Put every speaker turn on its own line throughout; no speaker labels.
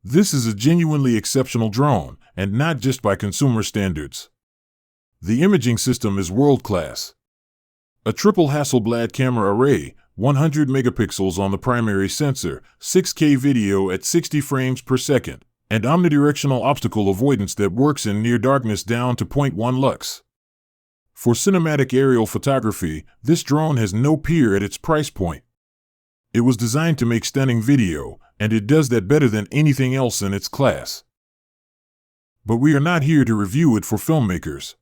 This is a genuinely exceptional drone, and not just by consumer standards. The imaging system is world-class. A triple Hasselblad camera array, 100 megapixels on the primary sensor, 6K video at 60 frames per second, and omnidirectional optical avoidance that works in near darkness down to 0.1 lux. For cinematic aerial photography, this drone has no peer at its price point. It was designed to make stunning video, and it does that better than anything else in its class. But we are not here to review it for filmmakers.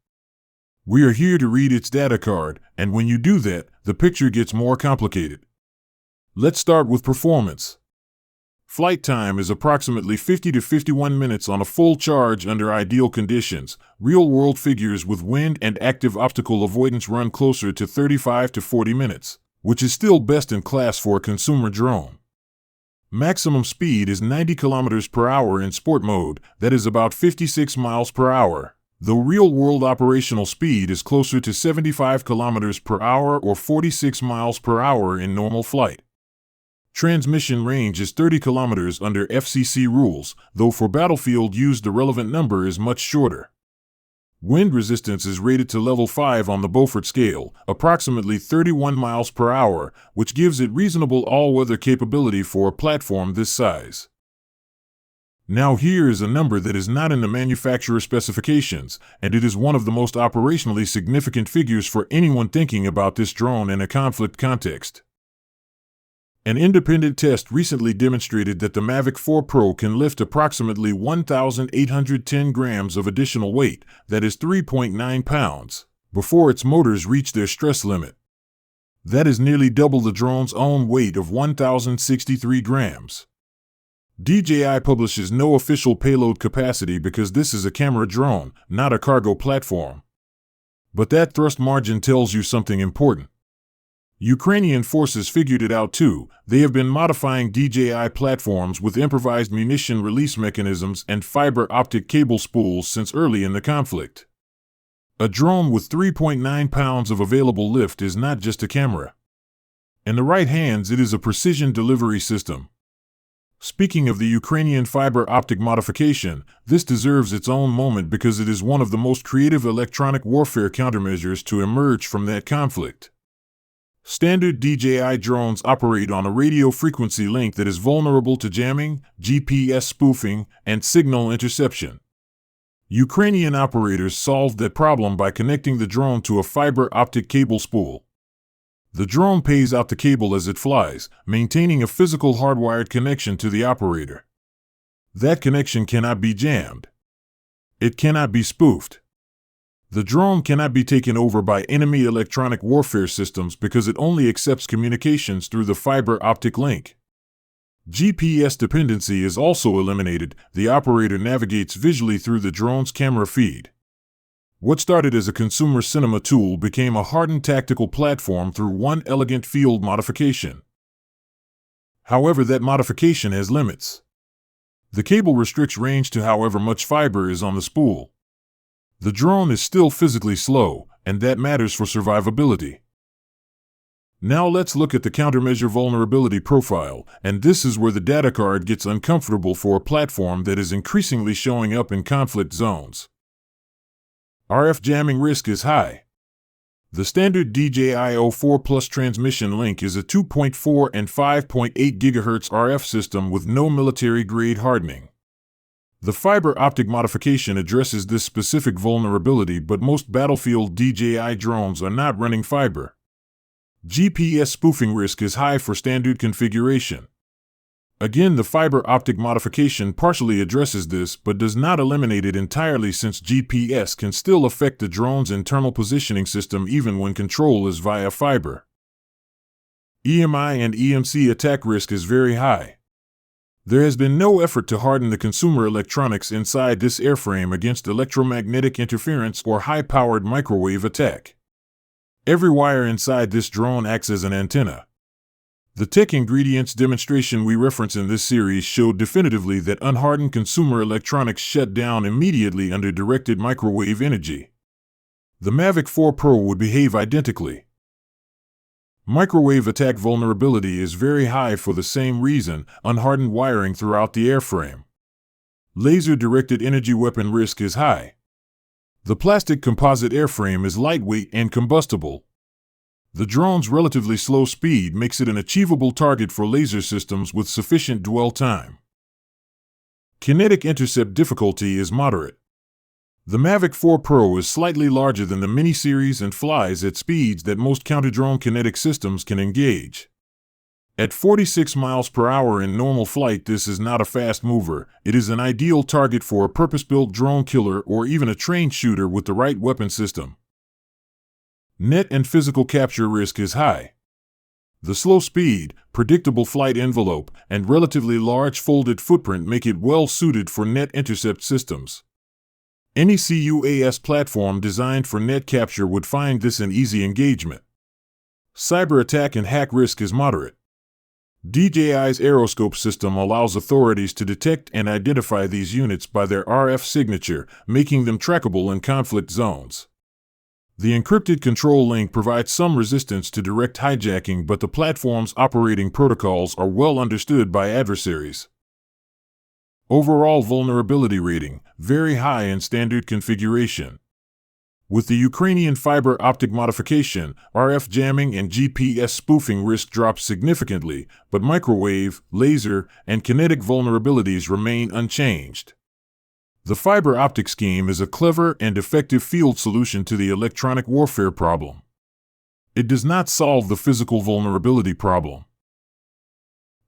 We are here to read its data card, and when you do that, the picture gets more complicated. Let's start with performance. Flight time is approximately 50 to 51 minutes on a full charge under ideal conditions. Real-world figures with wind and active optical avoidance run closer to 35 to 40 minutes, which is still best in class for a consumer drone. Maximum speed is 90 kilometers per hour in sport mode, that is about 56 miles per hour, though real-world operational speed is closer to 75 kilometers per hour or 46 miles per hour in normal flight. Transmission range is 30 kilometers under FCC rules, though for battlefield use the relevant number is much shorter. Wind resistance is rated to level 5 on the Beaufort scale, approximately 31 miles per hour, which gives it reasonable all-weather capability for a platform this size. Now here is a number that is not in the manufacturer specifications, and it is one of the most operationally significant figures for anyone thinking about this drone in a conflict context. An independent test recently demonstrated that the Mavic 4 Pro can lift approximately 1,810 grams of additional weight, that is 3.9 pounds, before its motors reach their stress limit. That is nearly double the drone's own weight of 1,063 grams. DJI publishes no official payload capacity because this is a camera drone, not a cargo platform. But that thrust margin tells you something important. Ukrainian forces figured it out too. They have been modifying DJI platforms with improvised munition release mechanisms and fiber optic cable spools since early in the conflict. A drone with 3.9 pounds of available lift is not just a camera. In the right hands, it is a precision delivery system. Speaking of the Ukrainian fiber optic modification, this deserves its own moment because it is one of the most creative electronic warfare countermeasures to emerge from that conflict. Standard DJI drones operate on a radio frequency link that is vulnerable to jamming, GPS spoofing, and signal interception. Ukrainian operators solved that problem by connecting the drone to a fiber optic cable spool. The drone pays out the cable as it flies, maintaining a physical hardwired connection to the operator. That connection cannot be jammed. It cannot be spoofed. The drone cannot be taken over by enemy electronic warfare systems because it only accepts communications through the fiber optic link. GPS dependency is also eliminated. The operator navigates visually through the drone's camera feed. What started as a consumer cinema tool became a hardened tactical platform through one elegant field modification. However, that modification has limits. The cable restricts range to however much fiber is on the spool. The drone is still physically slow, and that matters for survivability. Now let's look at the countermeasure vulnerability profile, and this is where the data card gets uncomfortable for a platform that is increasingly showing up in conflict zones. RF jamming risk is high. The standard DJI 04 Plus transmission link is a 2.4 and 5.8 GHz RF system with no military-grade hardening. The fiber optic modification addresses this specific vulnerability, but most battlefield DJI drones are not running fiber. GPS spoofing risk is high for standard configuration. Again, the fiber optic modification partially addresses this, but does not eliminate it entirely since GPS can still affect the drone's internal positioning system even when control is via fiber. EMI and EMC attack risk is very high. There has been no effort to harden the consumer electronics inside this airframe against electromagnetic interference or high-powered microwave attack. Every wire inside this drone acts as an antenna. The tech ingredients demonstration we reference in this series showed definitively that unhardened consumer electronics shut down immediately under directed microwave energy. The Mavic 4 Pro would behave identically. Microwave attack vulnerability is very high for the same reason, unhardened wiring throughout the airframe. Laser-directed energy weapon risk is high. The plastic composite airframe is lightweight and combustible. The drone's relatively slow speed makes it an achievable target for laser systems with sufficient dwell time. Kinetic intercept difficulty is moderate. The Mavic 4 Pro is slightly larger than the Mini series and flies at speeds that most counter-drone kinetic systems can engage. At 46 miles per hour in normal flight, this is not a fast mover. It is an ideal target for a purpose-built drone killer or even a trained shooter with the right weapon system. Net and physical capture risk is high. The slow speed, predictable flight envelope, and relatively large folded footprint make it well suited for net intercept systems. Any CUAS platform designed for net capture would find this an easy engagement. Cyber attack and hack risk is moderate. DJI's Aeroscope system allows authorities to detect and identify these units by their RF signature, making them trackable in conflict zones. The encrypted control link provides some resistance to direct hijacking, but the platform's operating protocols are well understood by adversaries. Overall vulnerability rating, very high in standard configuration. With the Ukrainian fiber optic modification, RF jamming and GPS spoofing risk drops significantly, but microwave, laser, and kinetic vulnerabilities remain unchanged. The fiber optic scheme is a clever and effective field solution to the electronic warfare problem. It does not solve the physical vulnerability problem.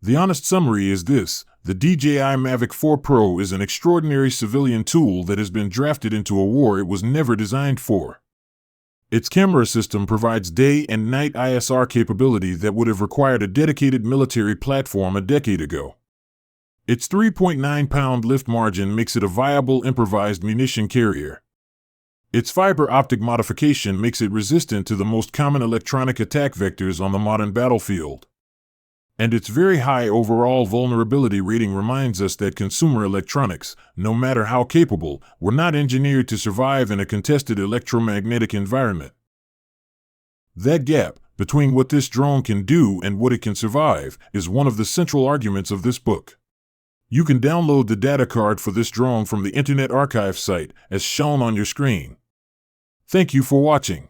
The honest summary is this: the DJI Mavic 4 Pro is an extraordinary civilian tool that has been drafted into a war it was never designed for. Its camera system provides day and night ISR capability that would have required a dedicated military platform a decade ago. Its 3.9-pound lift margin makes it a viable improvised munition carrier. Its fiber optic modification makes it resistant to the most common electronic attack vectors on the modern battlefield. And its very high overall vulnerability rating reminds us that consumer electronics, no matter how capable, were not engineered to survive in a contested electromagnetic environment. That gap between what this drone can do and what it can survive is one of the central arguments of this book. You can download the data card for this drone from the Internet Archive site, as shown on your screen. Thank you for watching.